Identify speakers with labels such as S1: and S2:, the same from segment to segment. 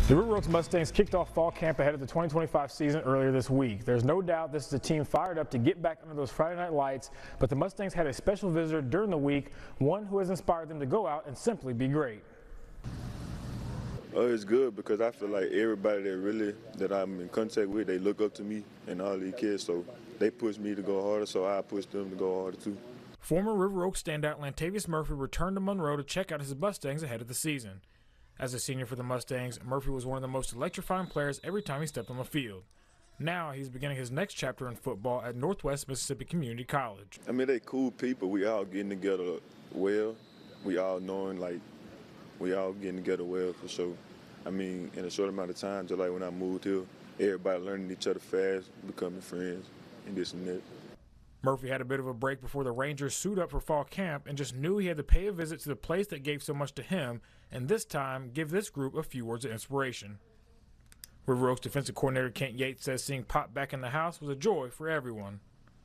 S1: The River Oaks Mustangs kicked off fall camp ahead of the 2025 season earlier this week. There's no doubt this is a team fired up to get back under those Friday night lights, but the Mustangs had a special visitor during the week, one who has inspired them to go out and simply be great.
S2: It's good because I feel like everybody that I'm in contact with, they look up to me and all these kids, so they push me to go harder, so I push them to go harder too.
S1: Former River Oaks standout Lantavious Murphy returned to Monroe to check out his Mustangs ahead of the season. As a senior for the Mustangs, Murphy was one of the most electrifying players every time he stepped on the field. Now he's beginning his next chapter in football at Northwest Mississippi Community College.
S2: I mean, they cool people. We all getting together well. We all knowing, like, we all getting together well for sure. I mean, in a short amount of time, just like when I moved here, everybody learning each other fast, becoming friends, and this and that.
S1: Murphy had a bit of a break before the Rangers suited up for fall camp and just knew he had to pay a visit to the place that gave so much to him, and this time give this group a few words of inspiration. River Oaks defensive coordinator Kent Yates says seeing Pop back in the house was a joy for everyone.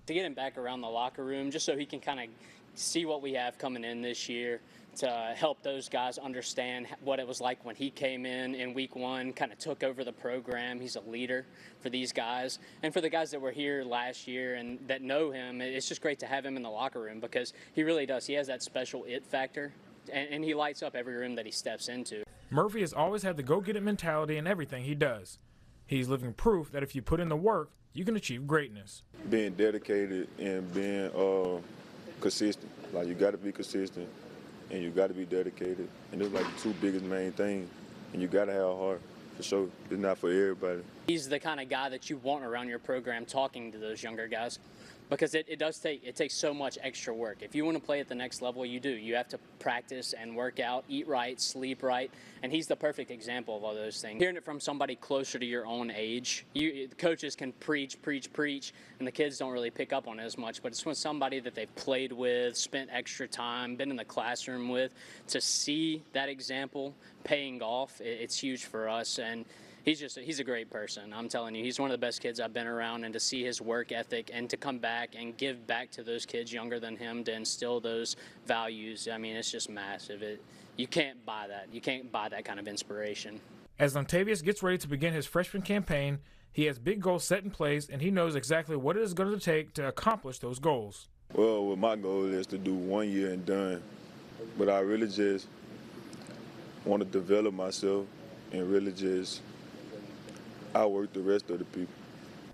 S3: To get him back around the locker room just so he can kind of see what we have coming in this year, to help those guys understand what it was like when he came in week one, kind of took over the program. He's a leader for these guys. And for the guys that were here last year and that know him, it's just great to have him in the locker room because he really does. He has that special it factor, and he lights up every room that he steps into.
S1: Murphy has always had the go-get-it mentality in everything he does. He's living proof that if you put in the work, you can achieve greatness.
S2: Being dedicated and being consistent. Like, you got to be consistent. And you got to be dedicated, and it's like the two biggest main things. And you got to have a heart, for sure. It's not for everybody.
S3: He's the kind of guy that you want around your program talking to those younger guys, because it takes so much extra work. If you want to play at the next level, you do. You have to practice and work out, eat right, sleep right, and he's the perfect example of all those things. Hearing it from somebody closer to your own age, the coaches can preach, and the kids don't really pick up on it as much, but it's when somebody that they've played with, spent extra time, been in the classroom with, to see that example paying off, it's huge for us. And he's a great person. I'm telling you, he's one of the best kids I've been around, and to see his work ethic and to come back and give back to those kids younger than him to instill those values, I mean, it's just massive. You can't buy that. You can't buy that kind of inspiration.
S1: As Lantavious gets ready to begin his freshman campaign, he has big goals set in place, and he knows exactly what it is going to take to accomplish those goals.
S2: Well, my goal is to do 1 year and done, but I really just want to develop myself and really just outwork the rest of the people.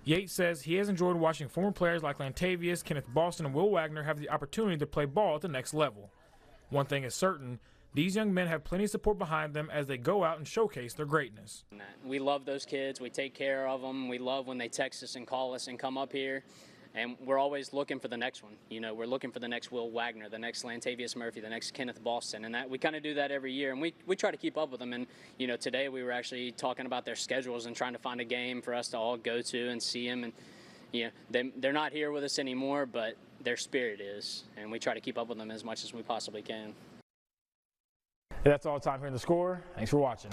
S1: Yates says he has enjoyed watching former players like Lantavious, Kenneth Boston, and Will Wagner have the opportunity to play ball at the next level. One thing is certain, these young men have plenty of support behind them as they go out and showcase their greatness.
S3: We love those kids. We take care of them. We love when they text us and call us and come up here. And we're always looking for the next one. You know, we're looking for the next Will Wagner, the next Lantavious Murphy, the next Kenneth Boston, and that we kind of do that every year. And we try to keep up with them. And, you know, today we were actually talking about their schedules and trying to find a game for us to all go to and see them. And, you know, they're not here with us anymore, but their spirit is. And we try to keep up with them as much as we possibly can.
S1: That's all the time here in The Score. Thanks for watching.